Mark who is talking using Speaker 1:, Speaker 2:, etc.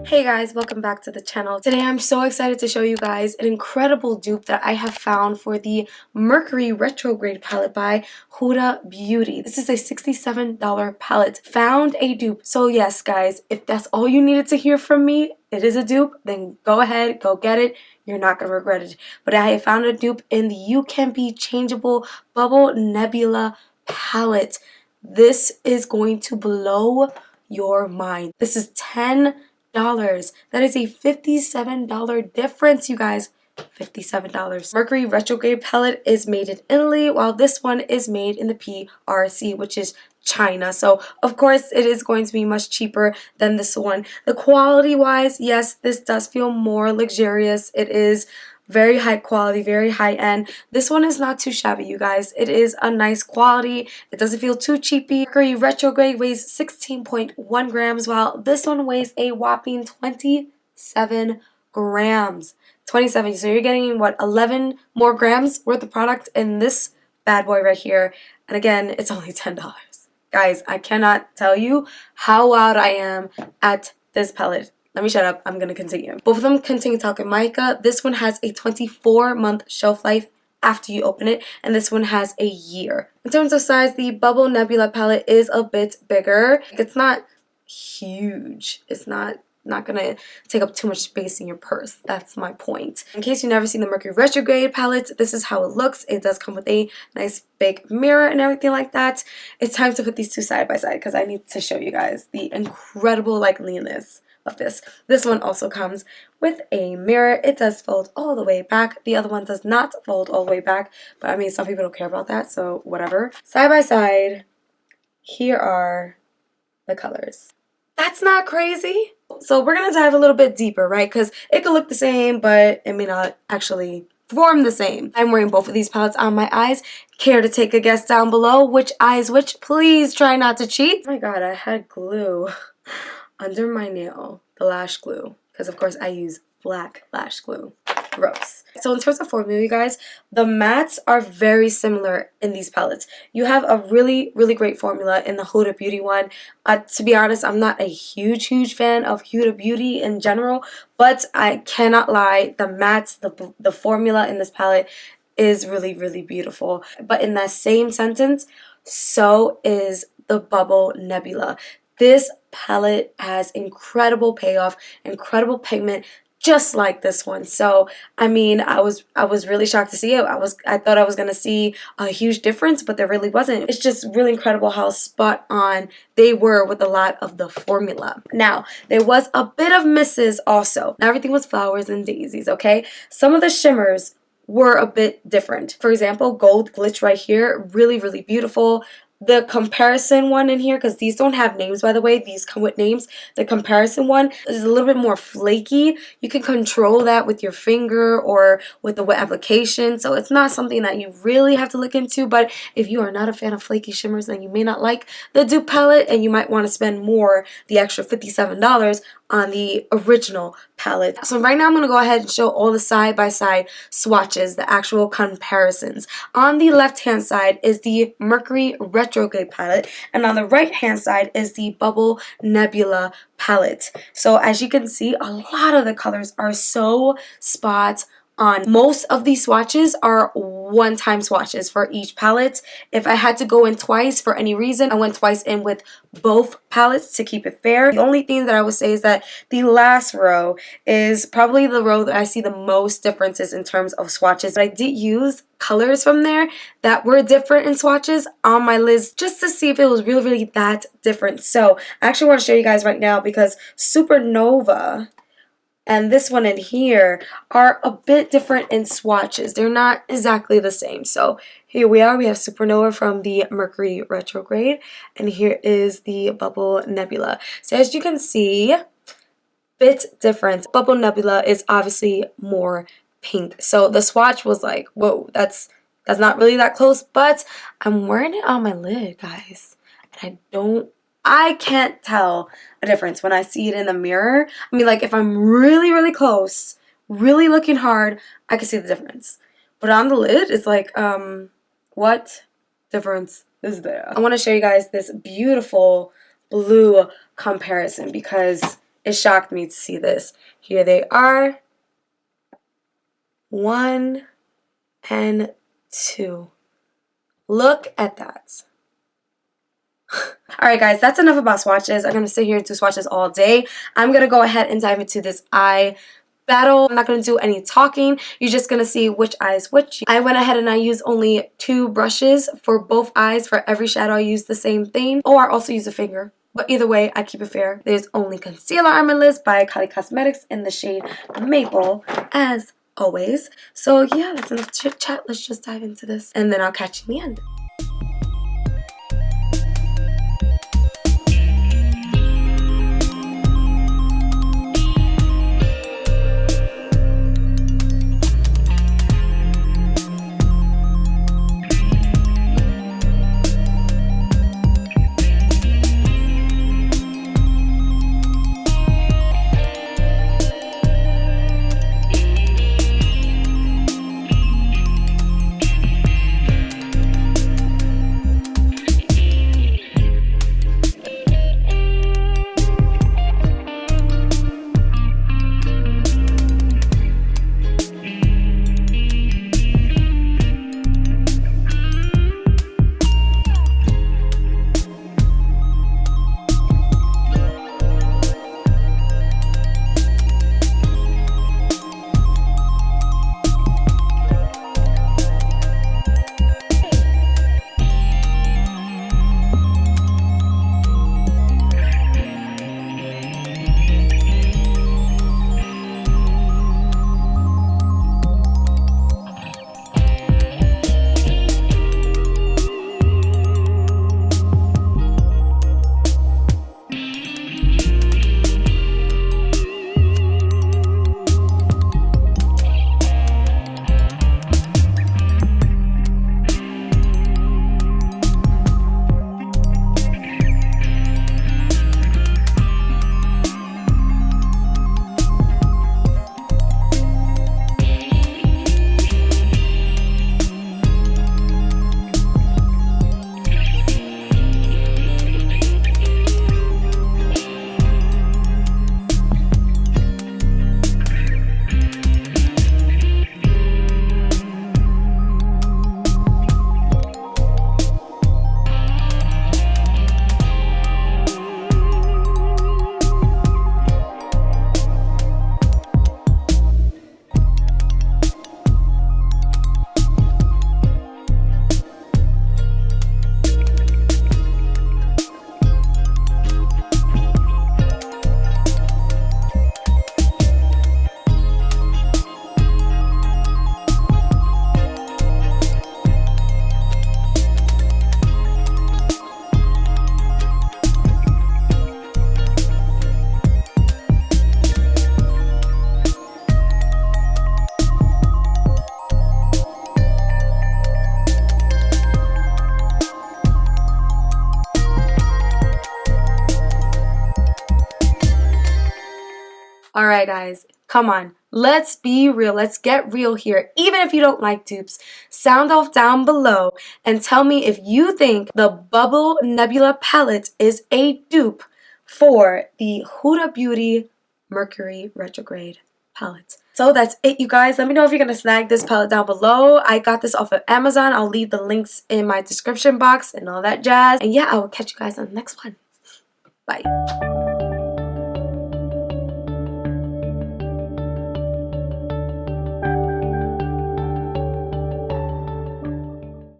Speaker 1: Hey guys, welcome back to the channel. Today I'm so excited to show you guys an incredible dupe that I have found for the Mercury Retrograde palette by Huda Beauty. This is a $67 palette. Found a dupe. So yes guys, if that's all you needed to hear from me, it is a dupe, then go ahead, go get it. You're not going to regret it. But I have found a dupe in the Ucanbe Changeable Bubble Nebula palette. This is going to blow your mind. This is $10. That is a $57 difference, you guys. $57. Mercury Retrograde palette is made in Italy, while this one is made in the PRC, which is China. So, of course, it is going to be much cheaper than this one. The quality-wise, yes, this does feel more luxurious. It is very high quality, very high end. This one is not too shabby, you guys. It is a nice quality. It doesn't feel too cheapy. Mercury Retrograde weighs 16.1 grams, while this one weighs a whopping 27 grams. 27. So you're getting, what, 11 more grams worth of product in this bad boy right here. And again, it's only $10. Guys, I cannot tell you how wowed I am at this palette. Let me shut up. I'm going to continue. Both of them contain talcum mica. This one has a 24-month shelf life after you open it, and this one has a year. In terms of size, the Bubble Nebula palette is a bit bigger. It's not huge. It's not going to take up too much space in your purse. That's my point. In case you've never seen the Mercury Retrograde palette, this is how it looks. It does come with a nice big mirror and everything like that. It's time to put these two side by side because I need to show you guys the incredible likeliness of this. This one also comes with a mirror. It does fold all the way back. The other one does not fold all the way back, but I mean, some people don't care about that, so whatever. Side by side, here are the colors. That's not crazy. So we're gonna dive a little bit deeper, right? Because it could look the same, but it may not actually form the same. I'm wearing both of these palettes on my eyes. Care to take a guess down below? Which eye is which? Please try not to cheat. Oh my god, I had glue under my nail, the lash glue, because of course I use black lash glue. Gross. So in terms of formula, you guys, the mattes are very similar in these palettes. You have a really great formula in the Huda Beauty one. To be honest, I'm not a huge fan of Huda Beauty in general, but I cannot lie, the mattes, the formula in this palette is really beautiful. But in that same sentence, so is the Bubble Nebula. This palette has incredible payoff, incredible pigment, just like this one. So I mean, I was really shocked to see it. I thought I was gonna see a huge difference, but there really wasn't. It's just really incredible how spot on they were with a lot of the formula. Now, there was a bit of misses also. Not everything was flowers and daisies, okay? Some of the shimmers were a bit different. For example, gold glitch right here, really beautiful. The comparison one in here, because these don't have names, by the way, these come with names. The comparison one is a little bit more flaky. You can control that with your finger or with the wet application, so it's not something that you really have to look into. But if you are not a fan of flaky shimmers, then you may not like the dupe palette, and you might want to spend more, the extra $57, on the original palette. So right now I'm going to go ahead and show all the side-by-side swatches, the actual comparisons. On the left-hand side is the Mercury Retrograde palette, and on the right-hand side is the Bubble Nebula palette. So as you can see, a lot of the colors are so spot on. Most of these swatches are one-time swatches for each palette. If I had to go in twice for any reason, I went twice in with both palettes to keep it fair. The only thing that I would say is that the last row is probably the row that I see the most differences in terms of swatches. But I did use colors from there that were different in swatches on my list just to see if it was really that different. So I actually want to show you guys right now because Supernova and this one in here are a bit different in swatches. They're not exactly the same. So here we are. We have Supernova from the Mercury Retrograde. And here is the Bubble Nebula. So as you can see, bit different. Bubble Nebula is obviously more pink. So the swatch was like, whoa, that's not really that close. But I'm wearing it on my lid, guys. And I can't tell a difference when I see it in the mirror. I mean, like, if I'm really close, really looking hard, I can see the difference. But on the lid, it's like, what difference is there? I want to show you guys this beautiful blue comparison because It shocked me to see this. Here they are. 1 and 2. Look at that. Alright guys, that's enough about swatches. I'm going to sit here and do swatches all day. I'm going to go ahead and dive into this eye battle. I'm not going to do any talking. You're just going to see which eye is which. I went ahead and I used only 2 brushes for both eyes. For every shadow I used the same thing. Or I also use a finger. But either way, I keep it fair. There's only concealer on my list by Kylie Cosmetics in the shade Maple, as always. So yeah, that's enough chit chat. Let's just dive into this. And then I'll catch you in the end. Alright guys, come on. Let's be real. Let's get real here. Even if you don't like dupes, sound off down below and tell me if you think the Bubble Nebula palette is a dupe for the Huda Beauty Mercury Retrograde palette. So that's it, you guys. Let me know if you're going to snag this palette down below. I got this off of Amazon. I'll leave the links in my description box and all that jazz. And yeah, I will catch you guys on the next one. Bye.